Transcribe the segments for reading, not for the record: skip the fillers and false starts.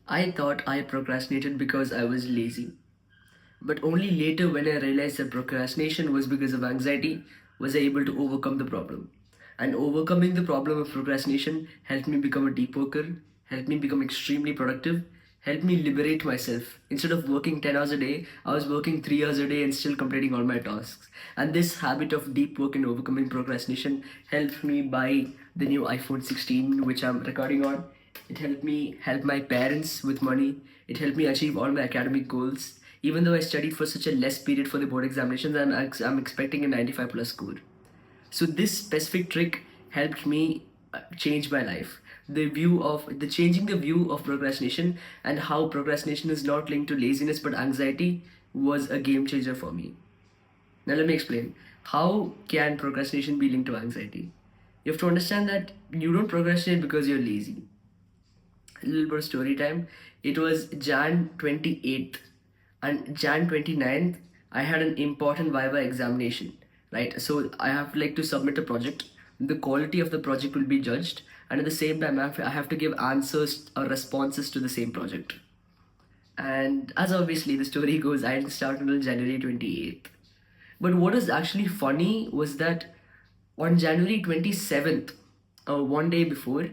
I thought I procrastinated because I was lazy. But only later when I realized that procrastination was because of anxiety was I able to overcome the problem. And overcoming the problem of procrastination helped me become a deep worker, helped me become extremely productive, helped me liberate myself. Instead of working 10 hours a day, I was working 3 hours a day and still completing all my tasks. And this habit of deep work and overcoming procrastination helped me buy the new iPhone 16 which I'm recording on. It helped me help my parents with money. It helped me achieve all my academic goals. Even though I studied for such a less period for the board examinations, I'm expecting a 95 plus score. So this specific trick helped me change my life. The changing the view of procrastination and how procrastination is not linked to laziness but anxiety was a game changer for me. Now let me explain. How can procrastination be linked to anxiety? You have to understand that you don't procrastinate because you're lazy. A little bit of story time. It was Jan 28th and Jan 29th. I had an important Viva examination, right? So I have like to submit a project. The quality of the project will be judged, and at the same time, I have to give answers or responses to the same project. And as obviously the story goes, I didn't start until January 28th. But what is actually funny was that on January 27th, one day before,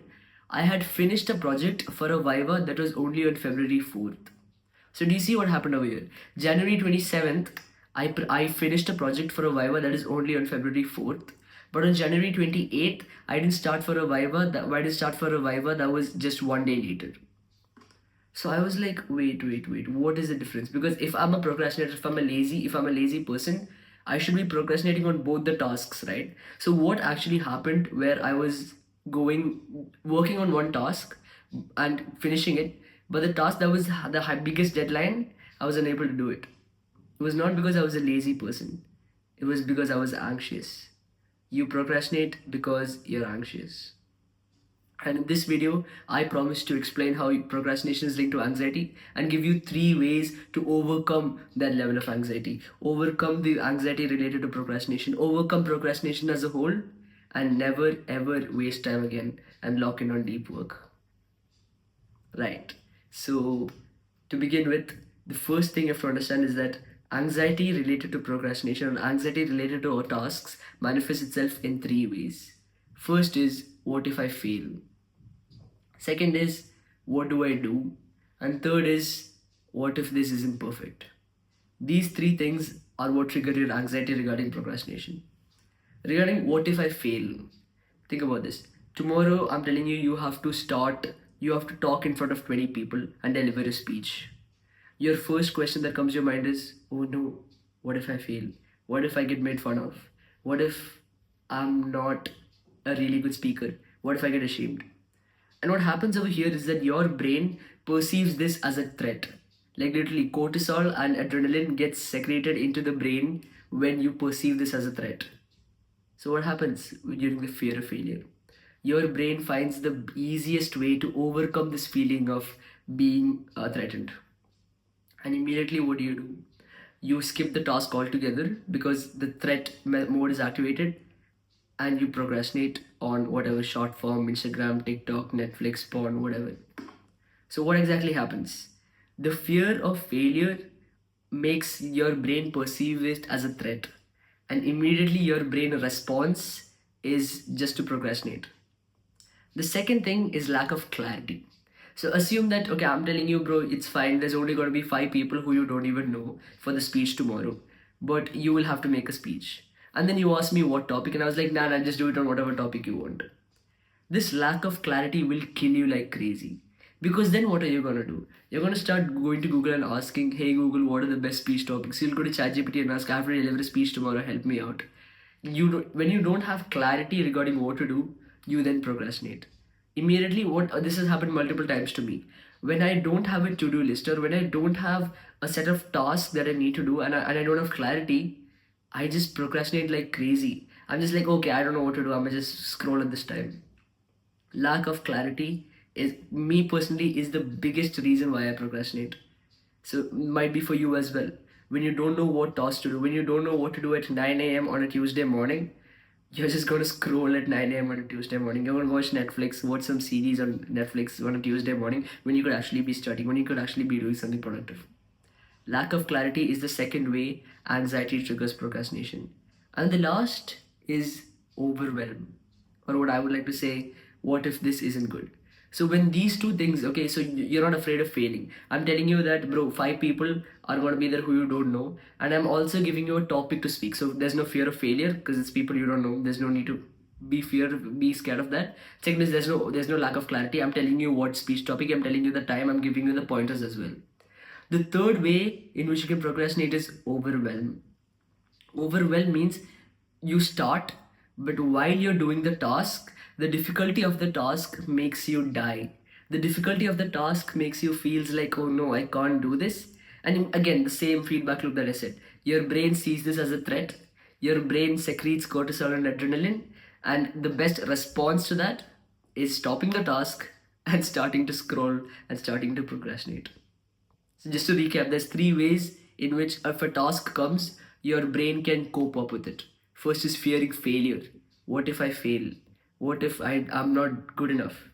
I had finished a project for a Viva that was only on February 4th. So do you see what happened over here? January 27th, I finished a project for a Viva that is only on February 4th. But on January 28th, I didn't start for a Viva that was just one day later. So I was like, wait, what is the difference? Because if I'm a procrastinator, if I'm a lazy person, I should be procrastinating on both the tasks, right? So what actually happened where I was working on one task and finishing it, but the task that was the biggest deadline, I was unable to do it. It was not because I was a lazy person. It was because I was anxious. You procrastinate because you're anxious. And in this video, I promise to explain how procrastination is linked to anxiety and give you 3 ways to overcome that level of anxiety. Overcome the anxiety related to procrastination, overcome procrastination as a whole, and never ever waste time again and lock in on deep work. Right. So, to begin with, the first thing you have to understand is that anxiety related to procrastination and anxiety related to our tasks manifests itself in 3 ways. First is, what if I fail? Second is, what do I do? And third is, what if this isn't perfect? These 3 things are what trigger your anxiety regarding procrastination. Regarding what if I fail, think about this. Tomorrow, I'm telling you, you have to talk in front of 20 people and deliver a speech. Your first question that comes to your mind is, oh no, what if I fail? What if I get made fun of? What if I'm not a really good speaker? What if I get ashamed? And what happens over here is that your brain perceives this as a threat. Like literally, cortisol and adrenaline gets secreted into the brain when you perceive this as a threat. So what happens during the fear of failure? Your brain finds the easiest way to overcome this feeling of being threatened. And immediately, what do? You skip the task altogether because the threat mode is activated, and you procrastinate on whatever short form, Instagram, TikTok, Netflix, porn, whatever. So, what exactly happens? The fear of failure makes your brain perceive it as a threat, and immediately your brain response is just to procrastinate. The second thing is lack of clarity. So assume that, okay, I'm telling you, bro, it's fine. There's only going to be 5 people who you don't even know for the speech tomorrow, but you will have to make a speech. And then you ask me what topic, and I was like, nah, just do it on whatever topic you want. This lack of clarity will kill you like crazy. Because then what are you gonna do? You're gonna start going to Google and asking, hey Google, what are the best speech topics? You'll go to ChatGPT and ask, I have to deliver a speech tomorrow, help me out. When you don't have clarity regarding what to do, you then procrastinate. Immediately, what this has happened multiple times to me. When I don't have a to-do list or when I don't have a set of tasks that I need to do and I don't have clarity, I just procrastinate like crazy. I'm just like, okay, I don't know what to do. I'm gonna just scroll at this time. Lack of clarity is me personally is the biggest reason why I procrastinate. So might be for you as well. When you don't know what task to do, when you don't know what to do at 9 a.m. on a Tuesday morning, You're just going to scroll at 9 a.m. on a Tuesday morning. You're going to watch Netflix, watch some series on Netflix on a Tuesday morning when you could actually be studying, when you could actually be doing something productive. Lack of clarity is the second way anxiety triggers procrastination. And the last is overwhelm. Or what I would like to say, what if this isn't good? So when these two things, okay, so you're not afraid of failing. I'm telling you that, bro, 5 people are going to be there who you don't know. And I'm also giving you a topic to speak. So there's no fear of failure because it's people you don't know. There's no need to be scared of that. Second is there's no lack of clarity. I'm telling you what speech topic, I'm telling you the time, I'm giving you the pointers as well. The third way in which you can procrastinate is overwhelm. Overwhelm means you start, but while you're doing the task, the difficulty of the task makes you die. The difficulty of the task makes you feels like, oh no, I can't do this. And again, the same feedback loop that I said. Your brain sees this as a threat. Your brain secretes cortisol and adrenaline. And the best response to that is stopping the task and starting to scroll and starting to procrastinate. So just to recap, there's three ways in which if a task comes, your brain can cope up with it. First is fearing failure. What if I fail? What if I'm not good enough?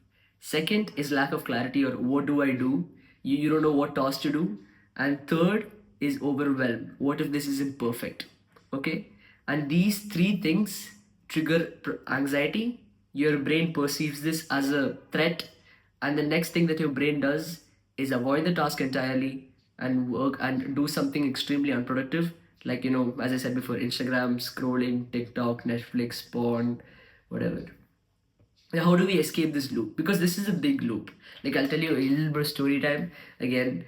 Second is lack of clarity or what do I do? You don't know what task to do. And third is overwhelm. What if this isn't perfect? Okay? And these three things trigger anxiety. Your brain perceives this as a threat, and the next thing that your brain does is avoid the task entirely and work and do something extremely unproductive, like, as I said before, Instagram scrolling, TikTok, Netflix, porn, whatever. Now, how do we escape this loop? Because this is a big loop. Like, I'll tell you a little bit of story time again.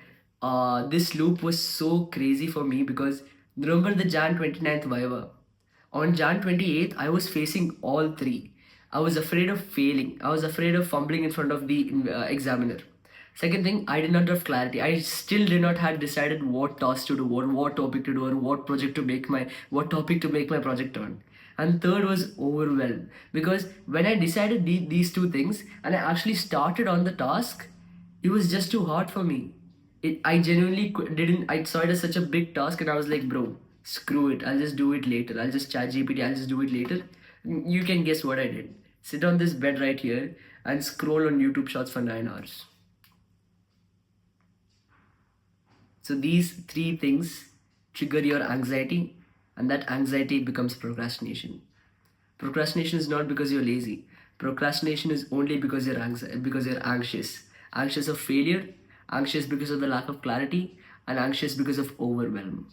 This loop was so crazy for me because remember the Jan 29th Viva? On Jan 28th, I was facing all three. I was afraid of failing. I was afraid of fumbling in front of the examiner. Second thing, I did not have clarity. I still did not have decided what task to do, what topic to do, or what topic to make my project on. And third was overwhelm because when I decided these two things and I actually started on the task, it was just too hard for me. I genuinely didn't. I saw it as such a big task, and I was like, bro, screw it. I'll just do it later. I'll just chat GPT. I'll just do it later. You can guess what I did. Sit on this bed right here and scroll on YouTube Shorts for 9 hours. So these three things trigger your anxiety, and that anxiety becomes procrastination. Procrastination is not because you're lazy. Procrastination is only because you're anxious. Anxious of failure, anxious because of the lack of clarity, and anxious because of overwhelm.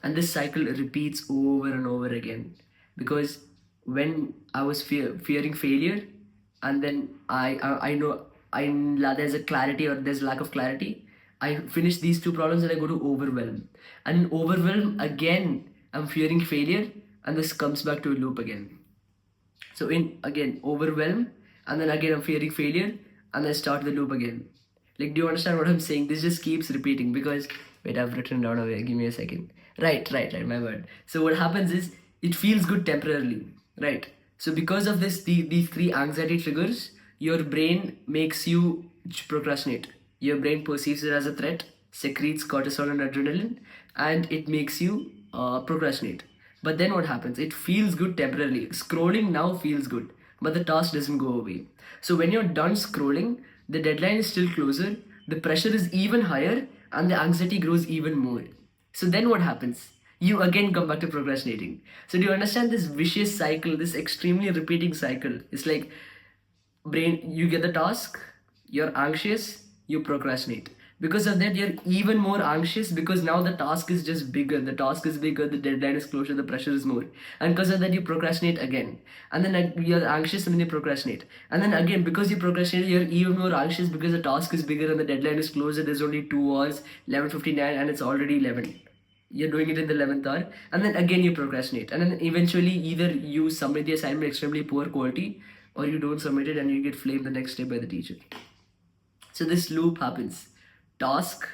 And this cycle repeats over and over again because when I was fearing failure, and then I know there's a clarity or there's lack of clarity, I finish these two problems and I go to overwhelm, and in overwhelm again I'm fearing failure, and this comes back to a loop again. So in again overwhelm, and then again I'm fearing failure, and I start the loop again. Like, do you understand what I'm saying? This just keeps repeating because wait, I've written down away. Give me a second. Right. My bad. So what happens is it feels good temporarily, right? So because of this, these three anxiety triggers, your brain makes you procrastinate. Your brain perceives it as a threat, secretes cortisol and adrenaline, and it makes you procrastinate. But then what happens? It feels good temporarily. Scrolling now feels good, but the task doesn't go away. So when you're done scrolling, the deadline is still closer, the pressure is even higher, and the anxiety grows even more. So then what happens? You again come back to procrastinating. So do you understand this vicious cycle, this extremely repeating cycle? It's like brain, you get the task, you're anxious, you procrastinate. Because of that, you're even more anxious because now the task is just bigger. The task is bigger, the deadline is closer, the pressure is more. And because of that, you procrastinate again. And then you're anxious and then you procrastinate. And then again, because you procrastinate, you're even more anxious because the task is bigger and the deadline is closer. There's only 2 hours, 11:59, and it's already 11. You're doing it in the 11th hour, and then again you procrastinate, and then eventually either you submit the assignment extremely poor quality, or you don't submit it and you get flamed the next day by the teacher. So this loop happens: task,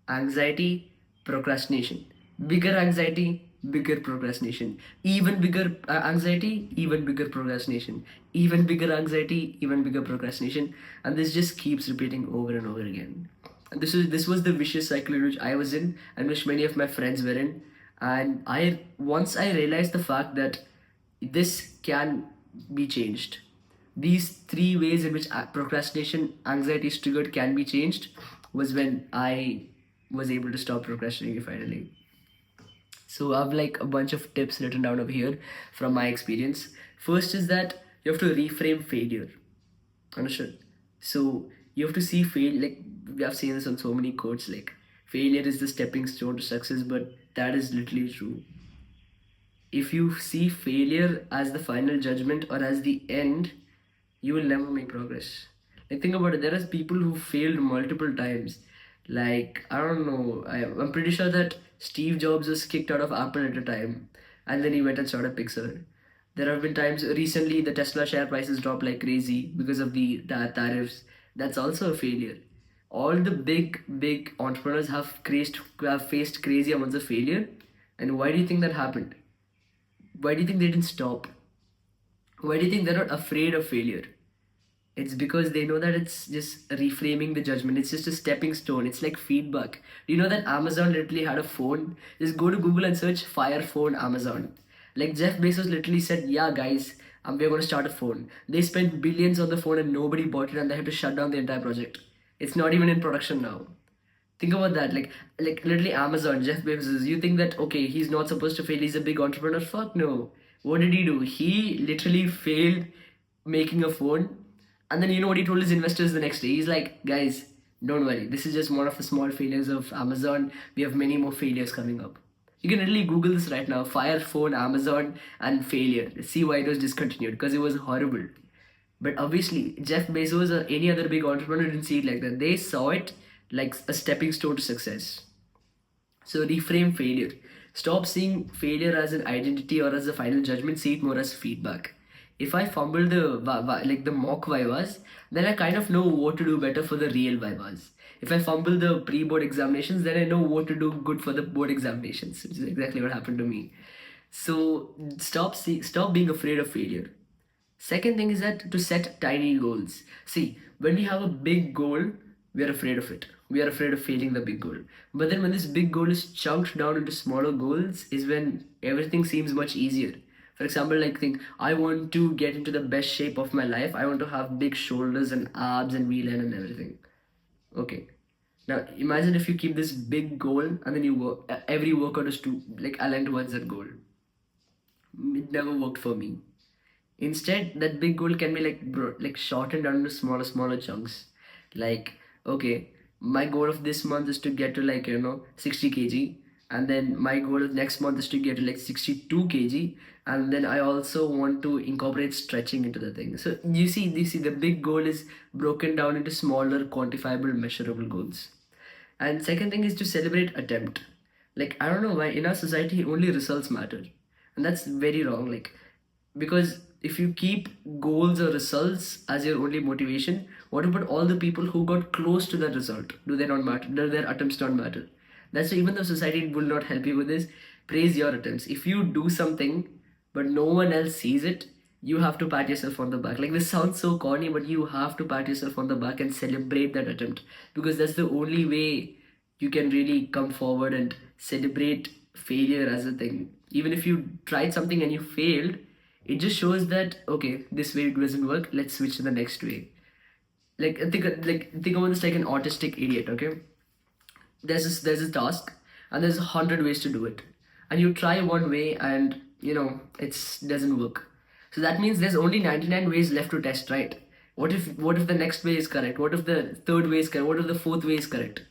anxiety, procrastination. Bigger anxiety, bigger procrastination. Even bigger anxiety, even bigger procrastination. Even bigger anxiety, even bigger procrastination. And this just keeps repeating over and over again. And this was the vicious cycle in which I was in, and which many of my friends were in. And once I realized the fact that This can be changed. These three ways in which procrastination, anxiety is triggered can be changed was when I was able to stop procrastinating finally. So I've like a bunch of tips written down over here from my experience. First is that you have to reframe failure. Understood? So you have to see fail like we have seen this on so many quotes like failure is the stepping stone to success, but that is literally true. If you see failure as the final judgment or as the end, you will never make progress. Like think about it. There are people who failed multiple times. Like I don't know. I'm pretty sure that Steve Jobs was kicked out of Apple at a time, and then he went and started Pixar. There have been times recently the Tesla share prices dropped like crazy because of the tariffs. That's also a failure. All the big entrepreneurs have faced crazy amounts of failure. And why do you think that happened? Why do you think they didn't stop? Why do you think they're not afraid of failure? It's because they know that it's just reframing the judgment. It's just a stepping stone. It's like feedback. Do you know that Amazon literally had a phone? Just go to Google and search Fire Phone Amazon. Like Jeff Bezos literally said, yeah, guys, we're going to start a phone. They spent billions on the phone and nobody bought it and they had to shut down the entire project. It's not even in production now. Think about that. Like literally Amazon, Jeff Bezos. You think that okay, he's not supposed to fail. He's a big entrepreneur. Fuck no. What did he do? He literally failed making a phone, and then you know what he told his investors the next day. He's like, guys, don't worry. This is just one of the small failures of Amazon. We have many more failures coming up. You can literally Google this right now. Fire phone, Amazon, and failure. See why it was discontinued because it was horrible. But obviously, Jeff Bezos or any other big entrepreneur didn't see it like that. They saw it like a stepping stone to success. So reframe failure. Stop seeing failure as an identity or as a final judgment. See it more as feedback. If I fumble the like the mock vivas, then I kind of know what to do better for the real vivas. If I fumble the pre-board examinations, then I know what to do good for the board examinations, which is exactly what happened to me. So stop being afraid of failure. Second thing is that to set tiny goals. See, when we have a big goal, we are afraid of it. We are afraid of failing the big goal. But then when this big goal is chunked down into smaller goals, is when everything seems much easier. For example, like think, I want to get into the best shape of my life. I want to have big shoulders and abs and V-line and everything. Okay. Now imagine if you keep this big goal and then you work every workout is to like align towards that goal. It never worked for me. Instead, that big goal can be like shortened down into smaller chunks. Like, okay, my goal of this month is to get to 60 kg, and then my goal of next month is to get to like 62 kg, and then I also want to incorporate stretching into the thing. So you see, the big goal is broken down into smaller, quantifiable, measurable goals. And second thing is to celebrate attempt. Like I don't know why in our society only results matter, and that's very wrong. Like because if you keep goals or results as your only motivation, what about all the people who got close to that result? Do they not matter? Do their attempts not matter? That's why even though society will not help you with this, praise your attempts. If you do something but no one else sees it, you have to pat yourself on the back. Like this sounds so corny, but you have to pat yourself on the back and celebrate that attempt because that's the only way you can really come forward and celebrate failure as a thing. Even if you tried something and you failed, it just shows that okay, this way doesn't work. Let's switch to the next way. Think about this like an autistic idiot. Okay, there's a task and there's 100 ways to do it, and you try one way and it doesn't work. So that means there's only 99 ways left to test, right? What if the next way is correct? What if the third way is correct? What if the fourth way is correct?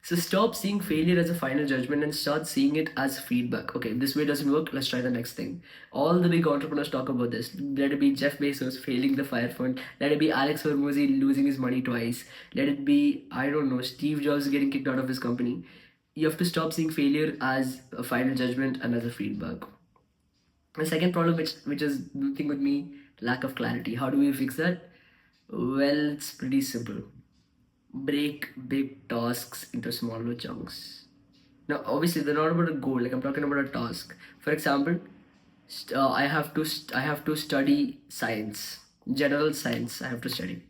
So stop seeing failure as a final judgment and start seeing it as feedback. Okay, this way doesn't work. Let's try the next thing. All the big entrepreneurs talk about this. Let it be Jeff Bezos failing the fire fund. Let it be Alex Hormozzi losing his money twice. Let it be, I don't know, Steve Jobs getting kicked out of his company. You have to stop seeing failure as a final judgment and as a feedback. The second problem, which is the thing with me, lack of clarity. How do we fix that? Well, it's pretty simple. Break big tasks into smaller chunks. Now, obviously, they're not about a goal. Like I'm talking about a task. For example, I have to study science, general science. I have to study.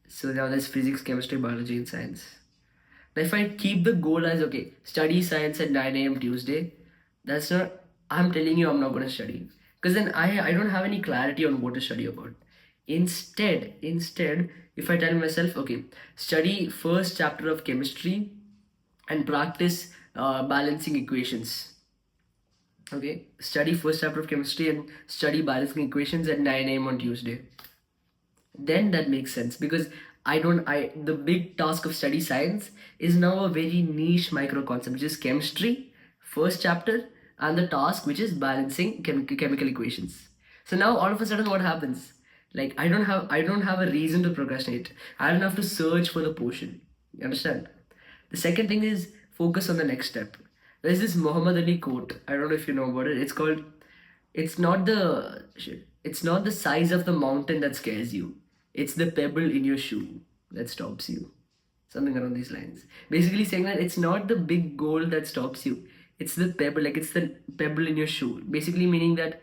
So now there's physics, chemistry, biology, and science. Now, if I keep the goal as okay, study science at 9 a.m. Tuesday, that's not. I'm telling you, I'm not going to study. because then I don't have any clarity on what to study about. Instead, if I tell myself, okay, study first chapter of chemistry and practice balancing equations. Okay, study first chapter of chemistry and study balancing equations at 9 a.m. on Tuesday. Then that makes sense, because I the big task of study science is now a very niche micro concept, which is chemistry, first chapter, and the task which is balancing chemical equations. So now all of a sudden what happens? Like I don't have a reason to procrastinate. I don't have to search for the portion. You understand? The second thing is focus on the next step. There's this Muhammad Ali quote. I don't know if you know about it. It's called, it's not the size of the mountain that scares you. It's the pebble in your shoe that stops you. Something around these lines. Basically saying that it's not the big goal that stops you. It's the pebble, like it's the pebble in your shoe. Basically meaning that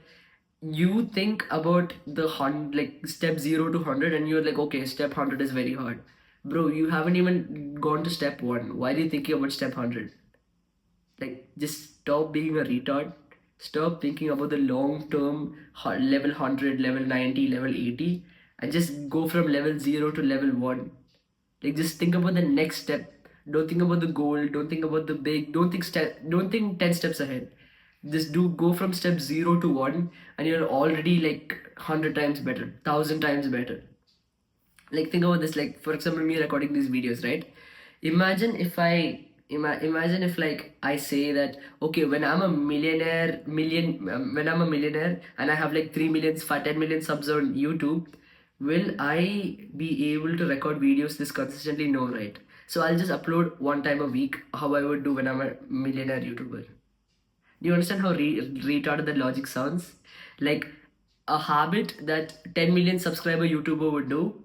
you think about like step 0 to 100, and you're like, okay, step 100 is very hard. Bro, you haven't even gone to step 1. Why are you thinking about step 100? Like, just stop being a retard. Stop thinking about the long term level 100, level 90, level 80, and just go from level 0 to level 1. Like, just think about the next step. Don't think about the goal. Don't think about the big. Don't think 10 steps ahead. Just do go from step 0 to 1, and you're already like 100 times better, 1,000 times better. Like, think about this, like for example, me recording these videos, right? Imagine if imagine if, like, I say that, okay, when I'm a millionaire and I have like 3 million 10 million subs on YouTube, will I be able to record videos this consistently? No, right? So I'll just upload one time a week, how I would do when I'm a millionaire YouTuber. Do you understand how retarded the logic sounds? Like, a habit that 10 million subscriber YouTuber would do,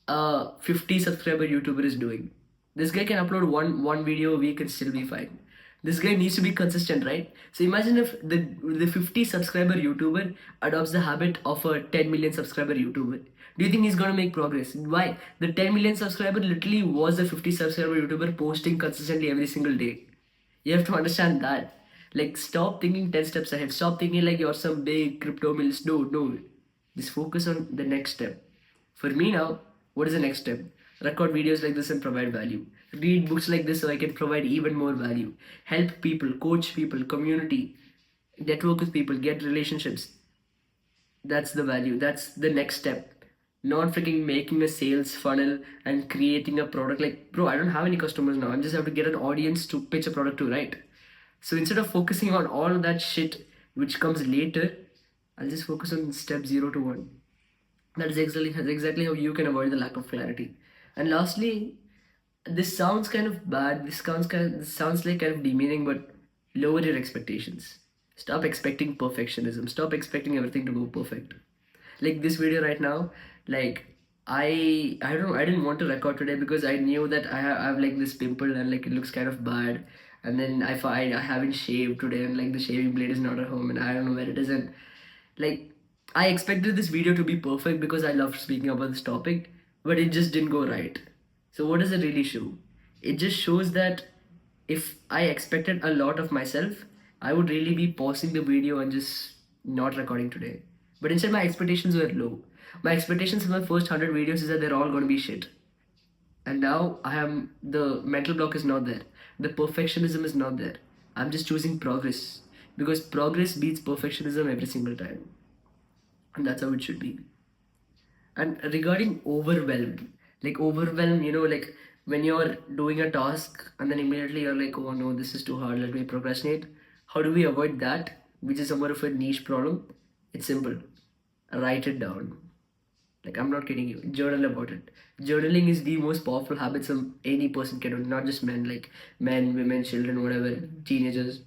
a 50 subscriber YouTuber is doing. This guy can upload one video a week and still be fine. This guy needs to be consistent, right? So imagine if the 50 subscriber YouTuber adopts the habit of a 10 million subscriber YouTuber. Do you think he's gonna make progress? Why? The 10 million subscriber literally was the 50 subscriber YouTuber posting consistently every single day. You have to understand that. Like, stop thinking 10 steps ahead. Stop thinking like you're some big crypto mills. No, no. Just focus on the next step. For me now, what is the next step? Record videos like this and provide value. Read books like this so I can provide even more value. Help people, coach people, community, network with people, get relationships. That's the value. That's the next step. Not freaking making a sales funnel and creating a product. Like, bro, I don't have any customers now. I just have to get an audience to pitch a product to, right? So instead of focusing on all of that shit which comes later, I'll just focus on step 0 to 1. That's exactly how you can avoid the lack of clarity. And lastly, this sounds kind of bad. This sounds like kind of demeaning, but lower your expectations. Stop expecting perfectionism. Stop expecting everything to go perfect. Like this video right now, like I didn't want to record today because I knew that I have like this pimple and like it looks kind of bad. And then I find I haven't shaved today and like the shaving blade is not at home and I don't know where it is. And like, I expected this video to be perfect because I love speaking about this topic, but it just didn't go right. So what does it really show? It just shows that if I expected a lot of myself, I would really be pausing the video and just not recording today. But instead, my expectations were low. My expectations for my first 100 videos is that they're all going to be shit. And now the mental block is not there. The perfectionism is not there. I'm just choosing progress, because progress beats perfectionism every single time. And that's how it should be. And regarding overwhelm, like when you're doing a task and then immediately you're like, oh no, this is too hard, let me procrastinate. How do we avoid that, which is somewhat of a niche problem? It's simple. Write it down. Like, I'm not kidding you. Journal about it. Journaling is the most powerful habit any person can do, not just men, like men, women, children, whatever, teenagers.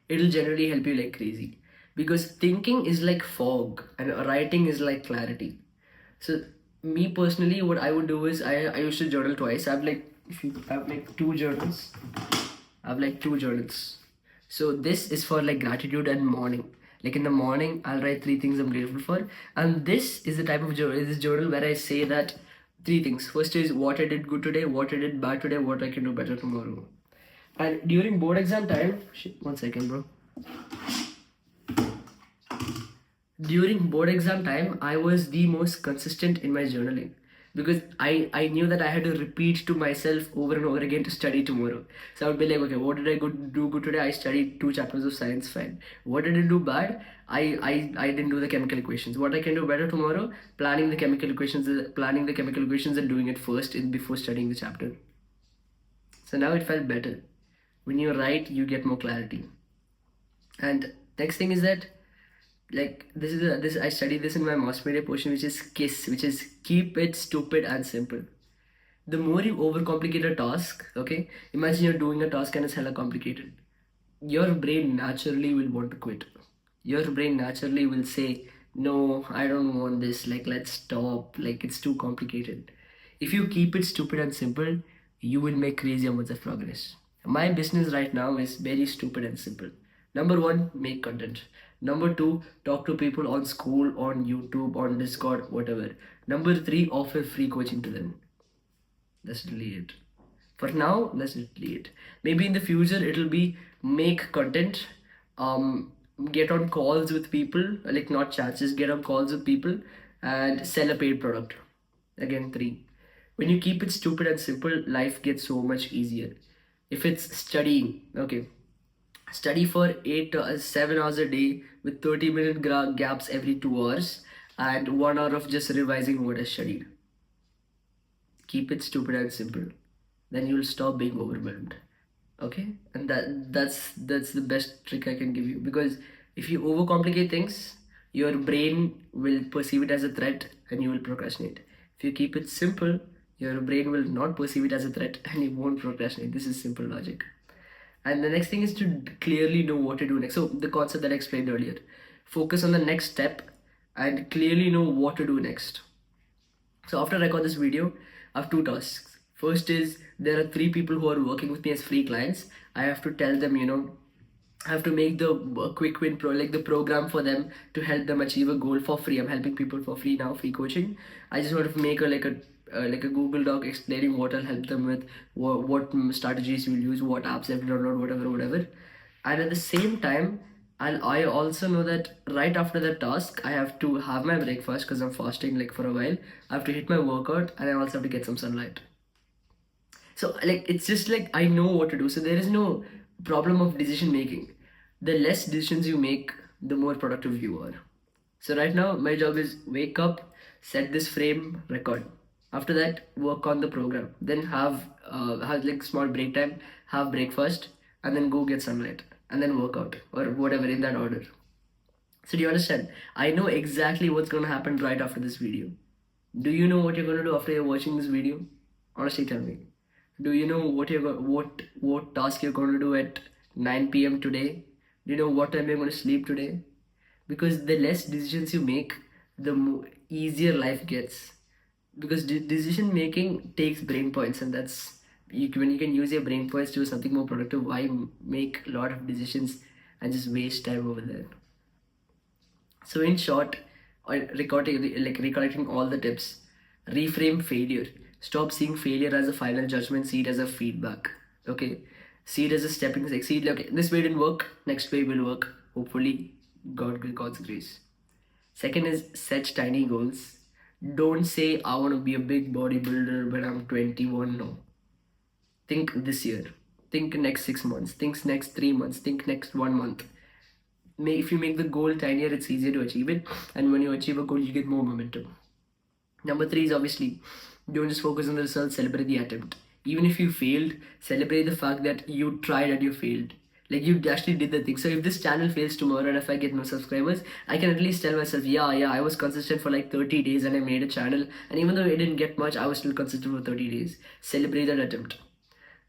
It'll generally help you like crazy. Because thinking is like fog and writing is like clarity. So me personally, what I would do is I used to journal twice. I have like two journals. I have like two journals. So this is for like gratitude and morning. Like in the morning, I'll write 3 things I'm grateful for. And this is the type of journal, this journal where I say that 3 things. First is what I did good today, what I did bad today, what I can do better tomorrow. And during board exam time, shit, 1 second, bro. During board exam time, I was the most consistent in my journaling because I knew that I had to repeat to myself over and over again to study tomorrow. So I would be like, okay, what did I do good today? I studied 2 chapters of science, fine. What did I do bad? I didn't do the chemical equations. What I can do better tomorrow? Planning the chemical equations and doing it first in before studying the chapter. So now it felt better. When you write, you get more clarity. And next thing is that, like, this I studied this in my mass media portion, which is KISS, which is keep it stupid and simple. The more you overcomplicate a task, okay, imagine you're doing a task and it's hella complicated. Your brain naturally will want to quit. Your brain naturally will say, no, I don't want this, like, let's stop, like, it's too complicated. If you keep it stupid and simple, you will make crazy amounts of progress. My business right now is very stupid and simple. Number one, make content. Number two, talk to people on school, on YouTube, on Discord, whatever. Number three, offer free coaching to them. That's really it. For now, that's really it. Maybe in the future it'll be make content, um, get on calls with people, like not chats, just get on calls with people and sell a paid product. Again, three. When you keep it stupid and simple, life gets so much easier. If it's studying, okay, study for 7 hours a day with 30-minute gaps every 2 hours and 1 hour of just revising what I studied. Keep it stupid and simple, then you'll stop being overwhelmed. Okay, and that's the best trick I can give you, because if you overcomplicate things, your brain will perceive it as a threat and you will procrastinate. If you keep it simple, your brain will not perceive it as a threat and you won't procrastinate. This is simple logic. And the next thing is to clearly know what to do next. So the concept that I explained earlier, focus on the next step and clearly know what to do next. So after I record this video, I have two tasks. First is, there are 3 people who are working with me as free clients. I have to tell them, I have to make the quick win pro, like the program for them to help them achieve a goal for free. I'm helping people for free now, free coaching. I just want to make a Google Doc explaining what I'll help them with, what strategies you'll use, what apps they have to download, whatever. And at the same time, I also know that right after the task, I have to have my breakfast because I'm fasting like for a while. I have to hit my workout and I also have to get some sunlight. So like it's just like I know what to do. So there is no problem of decision making. The less decisions you make, the more productive you are. So right now my job is wake up, set this frame, record. After that, work on the program. Then have like small break time, have breakfast, and then go get sunlight, and then work out or whatever in that order. So do you understand? I know exactly what's gonna happen right after this video. Do you know what you're gonna do after you're watching this video? Honestly, tell me. Do you know what task you're gonna do at 9 p.m. today? Do you know what time you're gonna sleep today? Because the less decisions you make, the easier life gets. Because decision making takes brain points, and that's when you can use your brain points to do something more productive. Why make a lot of decisions and just waste time over there? So in short, recollecting all the tips, reframe failure. Stop seeing failure as a final judgment. See it as a feedback. Okay, see it as a stepping stone. See it like, okay, this way didn't work. Next way will work. Hopefully, God's grace. Second is set tiny goals. Don't say I want to be a big bodybuilder when I'm 21. No. Think this year. Think next 6 months. Think next 3 months. Think next 1 month. If you make the goal tinier, it's easier to achieve it. And when you achieve a goal, you get more momentum. Number three is obviously don't just focus on the results, celebrate the attempt. Even if you failed, celebrate the fact that you tried and you failed. Like you actually did the thing. So if this channel fails tomorrow and if I get no subscribers, I can at least tell myself, yeah, I was consistent for like 30 days and I made a channel. And even though I didn't get much, I was still consistent for 30 days. Celebrate that attempt.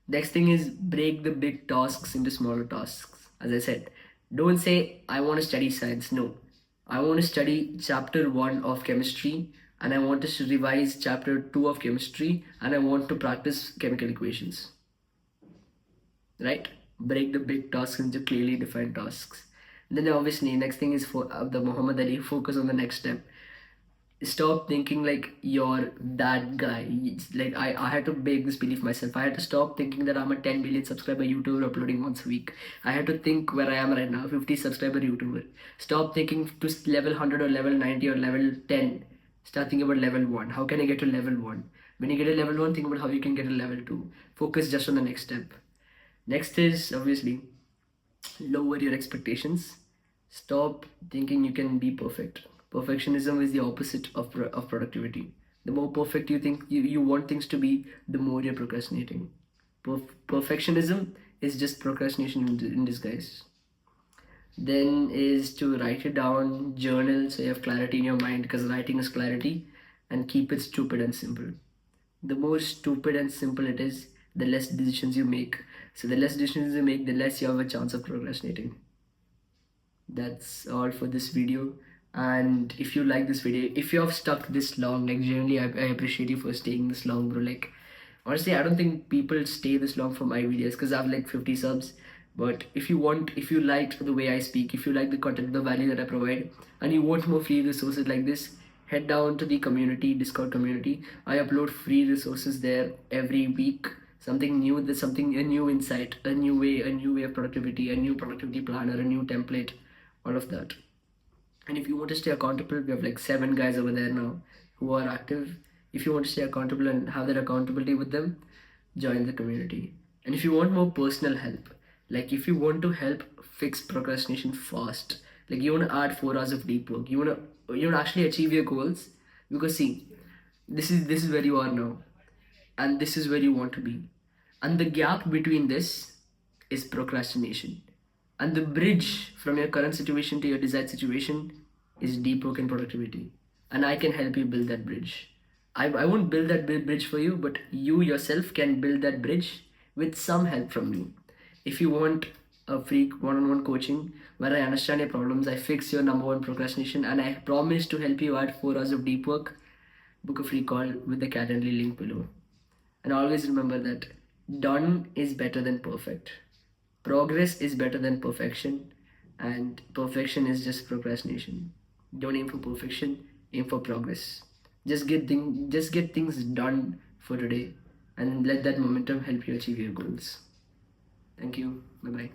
Next thing is break the big tasks into smaller tasks. As I said, don't say, I want to study science. No, I want to study chapter 1 of chemistry and I want to revise chapter 2 of chemistry and I want to practice chemical equations. Right? Break the big tasks into clearly defined tasks. Then obviously next thing is for the Muhammad Ali, focus on the next step. Stop thinking like you're that guy. It's like I had to make this belief myself. I had to stop thinking that I'm a 10 million subscriber YouTuber uploading once a week. I had to think where I am right now, 50 subscriber YouTuber. Stop thinking to level 100 or level 90 or level 10. Start thinking about level 1. How can I get to level 1? When you get a level 1, think about how you can get a level 2. Focus just on the next step. Next is obviously lower your expectations. Stop thinking you can be perfect. Perfectionism is the opposite of productivity. The more perfect you think you want things to be, the more you're procrastinating. Perfectionism is just procrastination in disguise. Then is to write it down, journal, so you have clarity in your mind, because writing is clarity, and keep it stupid and simple. The more stupid and simple it is, the less decisions you make. So the less decisions you make, the less you have a chance of procrastinating. That's all for this video. And if you like this video, if you have stuck this long, like generally I appreciate you for staying this long, bro. Like honestly, I don't think people stay this long for my videos because I have like 50 subs. But if you liked the way I speak, if you like the content, the value that I provide, and you want more free resources like this, head down to the community, Discord community. I upload free resources there every week. Something new, there's something, a new insight, a new way of productivity, a new productivity planner, a new template, all of that. And if you want to stay accountable, we have like 7 guys over there now who are active. If you want to stay accountable and have that accountability with them, join the community. And if you want more personal help, like if you want to help fix procrastination fast, like you want to add 4 hours of deep work, you want to actually achieve your goals, because see, this is where you are now, and this is where you want to be, and the gap between this is procrastination, and the bridge from your current situation to your desired situation is deep work and productivity. And I can help you build that bridge. I won't build that bridge for you, but you yourself can build that bridge with some help from me. If you want a free one-on-one coaching where I understand your problems, I fix your number one procrastination, and I promise to help you add 4 hours of deep work, book a free call with the Calendly link below. And always remember that done is better than perfect. Progress is better than perfection, and perfection is just procrastination. Don't aim for perfection, aim for progress. Just get things done for today, and let that momentum help you achieve your goals. Thank you. Bye bye.